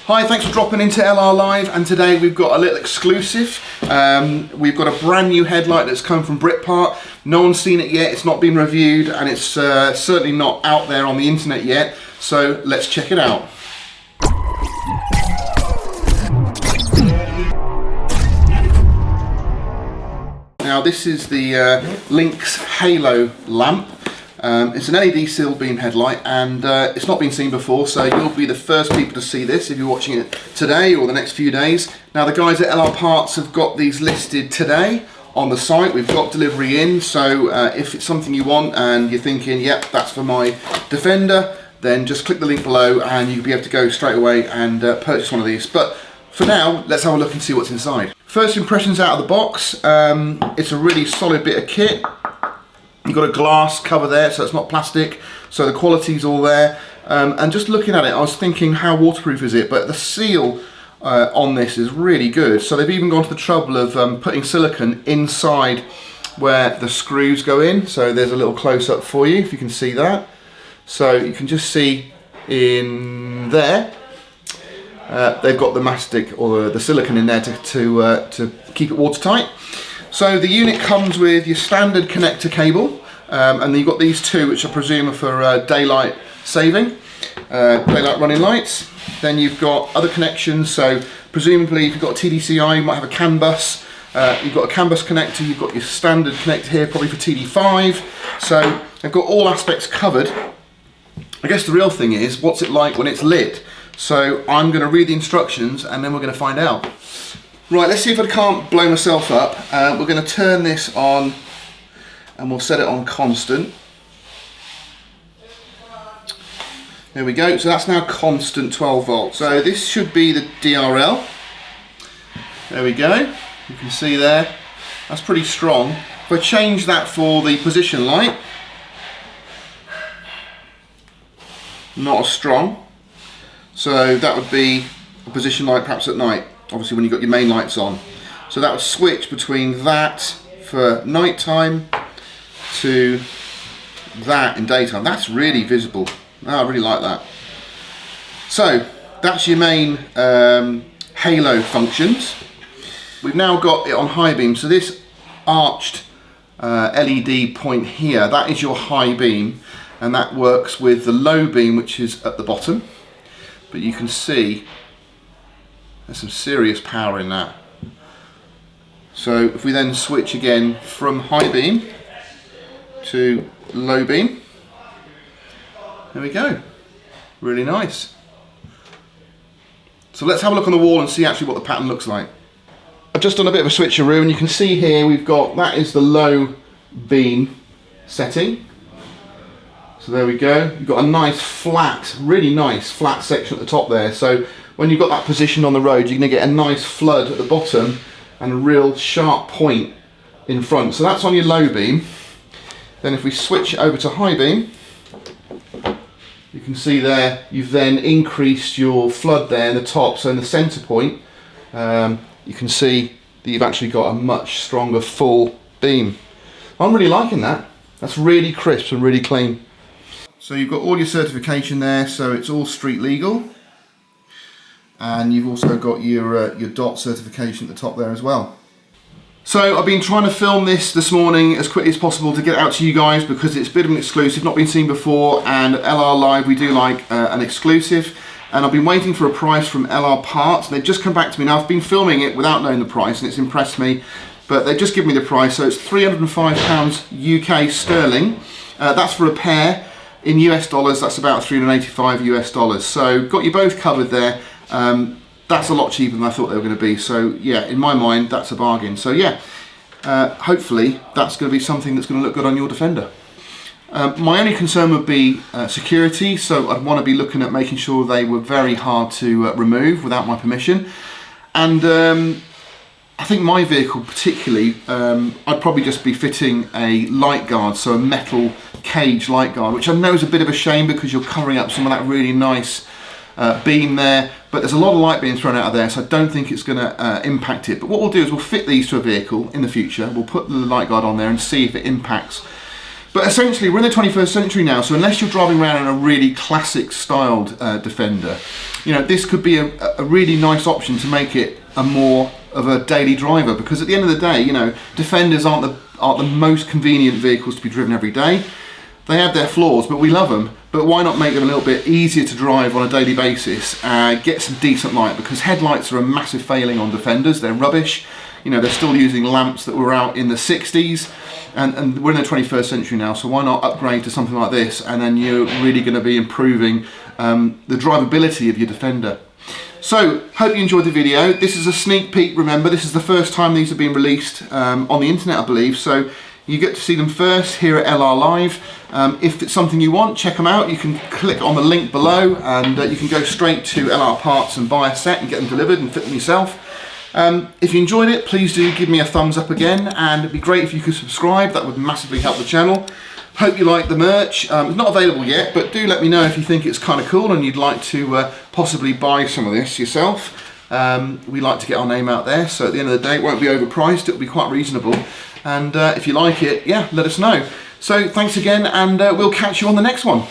Hi, thanks for dropping into LR Live, and today we've got a little exclusive. We've got a brand new headlight that's come from Britpart. No one's seen it yet, it's not been reviewed, and it's certainly not out there on the internet yet, so let's check it out. Now this is the LYNX Halo lamp. It's an LED seal beam headlight, and it's not been seen before, so you'll be the first people to see this if you're watching it today or the next few days. Now the guys at LR Parts have got these listed today on the site. We've got delivery in, so if it's something you want and you're thinking, yep, that's for my Defender, then just click the link below and you'll be able to go straight away and purchase one of these. But for now, let's have a look and see what's inside. First impressions out of the box. It's a really solid bit of kit. You've got a glass cover there, so it's not plastic, so the quality's all there. And just looking at it, I was thinking, how waterproof is it? But the seal on this is really good. So they've even gone to the trouble of putting silicone inside where the screws go in. So there's a little close-up for you, if you can see that. So you can just see in there, they've got the mastic or the silicone in there to keep it watertight. So the unit comes with your standard connector cable, and then you've got these two, which I presume are for daylight saving, daylight running lights. Then you've got other connections, so presumably if you've got a TDCI, you might have a CAN bus. You've got a CAN bus connector, you've got your standard connector here, probably for TD5. So they've got all aspects covered. I guess the real thing is, what's it like when it's lit? So I'm going to read the instructions and then we're going to find out. Right, let's see if I can't blow myself up. We're going to turn this on and we'll set it on constant. There we go, so that's now constant 12 volts. So this should be the DRL. There we go, you can see there, that's pretty strong. If I change that for the position light, not as strong. So that would be a position light perhaps at night. Obviously when you've got your main lights on. So that would switch between that for night time to that in daytime. That's really visible. I really like that. So that's your main halo functions. We've now got it on high beam. So this arched LED point here, that is your high beam, and that works with the low beam, which is at the bottom. But you can see there's some serious power in that. So if we then switch again from high beam to low beam, there we go. Really nice. So let's have a look on the wall and see actually what the pattern looks like. I've just done a bit of a switcheroo, and you can see here we've got, that is the low beam setting. So there we go. You've got a nice flat, really nice flat section at the top there. So when you've got that positioned on the road, you're going to get a nice flood at the bottom and a real sharp point in front. So that's on your low beam. Then if we switch it over to high beam, you can see there you've then increased your flood there in the top. So in the center point, you can see that you've actually got a much stronger full beam. I'm really liking that. That's really crisp and really clean. So you've got all your certification there, so it's all street legal. And you've also got your DOT certification at the top there as well. So I've been trying to film this morning as quickly as possible to get it out to you guys, because it's a bit of an exclusive, not been seen before, and at LR Live we do like an exclusive. And I've been waiting for a price from LR Parts. They've just come back to me now. I've been filming it without knowing the price, and it's impressed me, but they've just given me the price. So it's £305 UK sterling. That's for a pair. In US dollars, that's about 385 US dollars. So got you both covered there. That's a lot cheaper than I thought they were going to be. So yeah, in my mind, that's a bargain. So yeah, hopefully that's going to be something that's going to look good on your Defender. My only concern would be security. So I'd want to be looking at making sure they were very hard to remove without my permission. And I think my vehicle particularly, I'd probably just be fitting a light guard, so a metal cage light guard, which I know is a bit of a shame because you're covering up some of that really nice beam there, but there's a lot of light being thrown out of there, so I don't think it's going to impact it. But what we'll do is we'll fit these to a vehicle in the future. We'll put the light guard on there and see if it impacts But essentially, we're in the 21st century now, so unless you're driving around in a really classic styled Defender, you know, this could be a really nice option to make it a more of a daily driver, because at the end of the day, you know, Defenders aren't the most convenient vehicles to be driven every day. They have their flaws, but we love them. But why not make them a little bit easier to drive on a daily basis, get some decent light, because headlights are a massive failing on Defenders. They're rubbish. You know, they're still using lamps that were out in the 60s, and we're in the 21st century now, so why not upgrade to something like this, and then you're really going to be improving the drivability of your Defender. So, hope you enjoyed the video. This is a sneak peek, remember, this is the first time these have been released on the internet, I believe, so you get to see them first here at LR Live. If it's something you want, check them out. You can click on the link below, and you can go straight to LR Parts and buy a set and get them delivered and fit them yourself. If you enjoyed it, please do give me a thumbs up again, and it'd be great if you could subscribe. That would massively help the channel. Hope you like the merch. It's not available yet, but do let me know if you think it's kind of cool and you'd like to possibly buy some of this yourself. We like to get our name out there, so at the end of the day it won't be overpriced, it'll be quite reasonable. And if you like it, yeah, let us know. So thanks again, and we'll catch you on the next one.